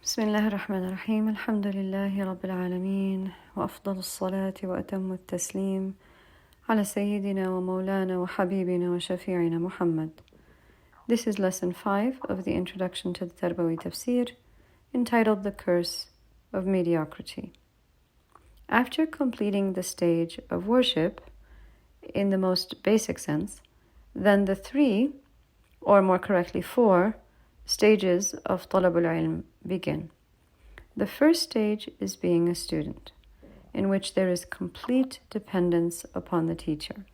بسم الله الرحمن الرحيم الحمد لله رب العالمين وأفضل الصلاة وأتم التسليم على سيدنا ومولانا وحبيبنا وشفيعنا محمد. This is lesson 5 of the introduction to the Tarbawi Tafsir, entitled The Curse of Mediocrity. After completing the stage of worship in the most basic sense, then the 3, or more correctly 4, stages of Talabul Ilm begin. The first stage is being a student, in which there is complete dependence upon the teacher.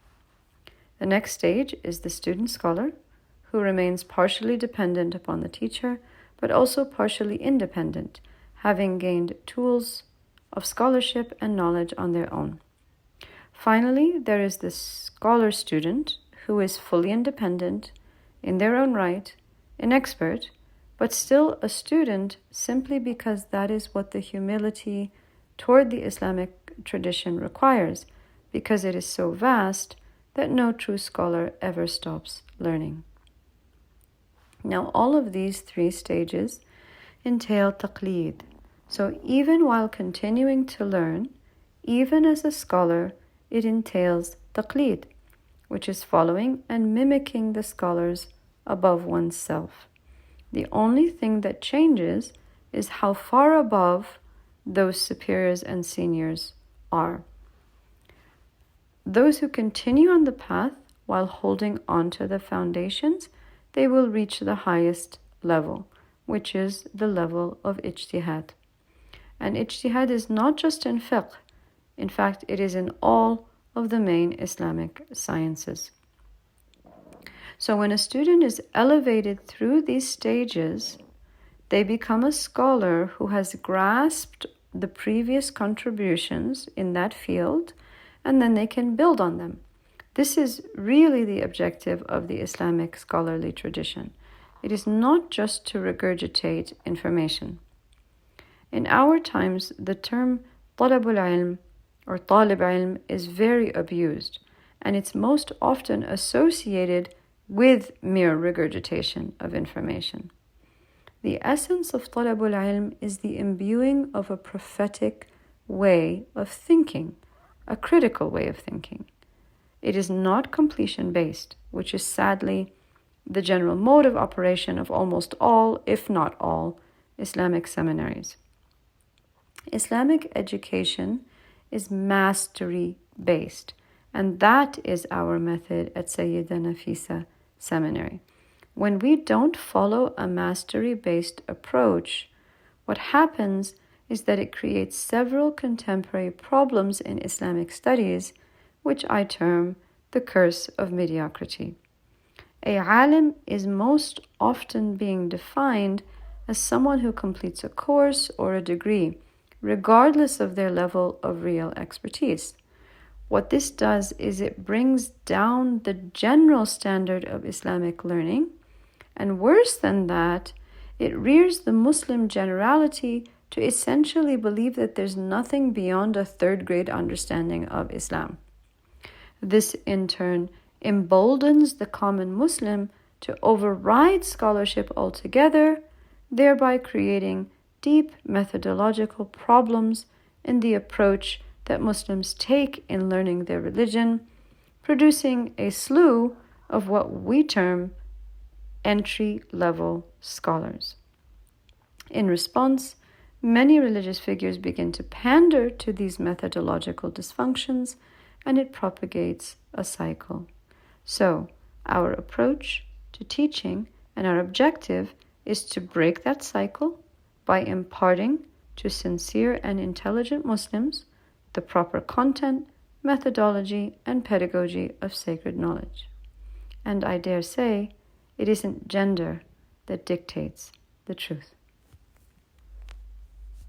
The next stage is the student scholar, who remains partially dependent upon the teacher, but also partially independent, having gained tools of scholarship and knowledge on their own. Finally, there is the scholar student, who is fully independent in their own right, an expert, but still a student simply because that is what the humility toward the Islamic tradition requires, because it is so vast that no true scholar ever stops learning. Now, all of these 3 stages entail taqleed. So even while continuing to learn, even as a scholar, it entails taqleed, which is following and mimicking the scholars above oneself. The only thing that changes is how far above those superiors and seniors are. Those who continue on the path while holding on to the foundations, they will reach the highest level, which is the level of ijtihad. And ijtihad is not just in fiqh. In fact, it is in all of the main Islamic sciences. So when a student is elevated through these stages, they become a scholar who has grasped the previous contributions in that field, and then they can build on them. This is really the objective of the Islamic scholarly tradition. It is not just to regurgitate information. In our times, the term talabul ilm or talib ilm is very abused, and it's most often associated with mere regurgitation of information. The essence of talabul ilm is the imbuing of a prophetic way of thinking, a critical way of thinking. It is not completion-based, which is sadly the general mode of operation of almost all, if not all, Islamic seminaries. Islamic education is mastery-based, and that is our method at Sayyida Nafisa Seminary. When we don't follow a mastery-based approach, what happens is that it creates several contemporary problems in Islamic studies, which I term the curse of mediocrity. A alim is most often being defined as someone who completes a course or a degree, regardless of their level of real expertise. What this does is it brings down the general standard of Islamic learning, and worse than that, it rears the Muslim generality to essentially believe that there's nothing beyond a 3rd grade understanding of Islam. This, in turn, emboldens the common Muslim to override scholarship altogether, thereby creating deep methodological problems in the approach that Muslims take in learning their religion, producing a slew of what we term entry-level scholars. In response, many religious figures begin to pander to these methodological dysfunctions, and it propagates a cycle. So, our approach to teaching and our objective is to break that cycle by imparting to sincere and intelligent Muslims the proper content, methodology, and pedagogy of sacred knowledge. And I dare say, it isn't gender that dictates the truth.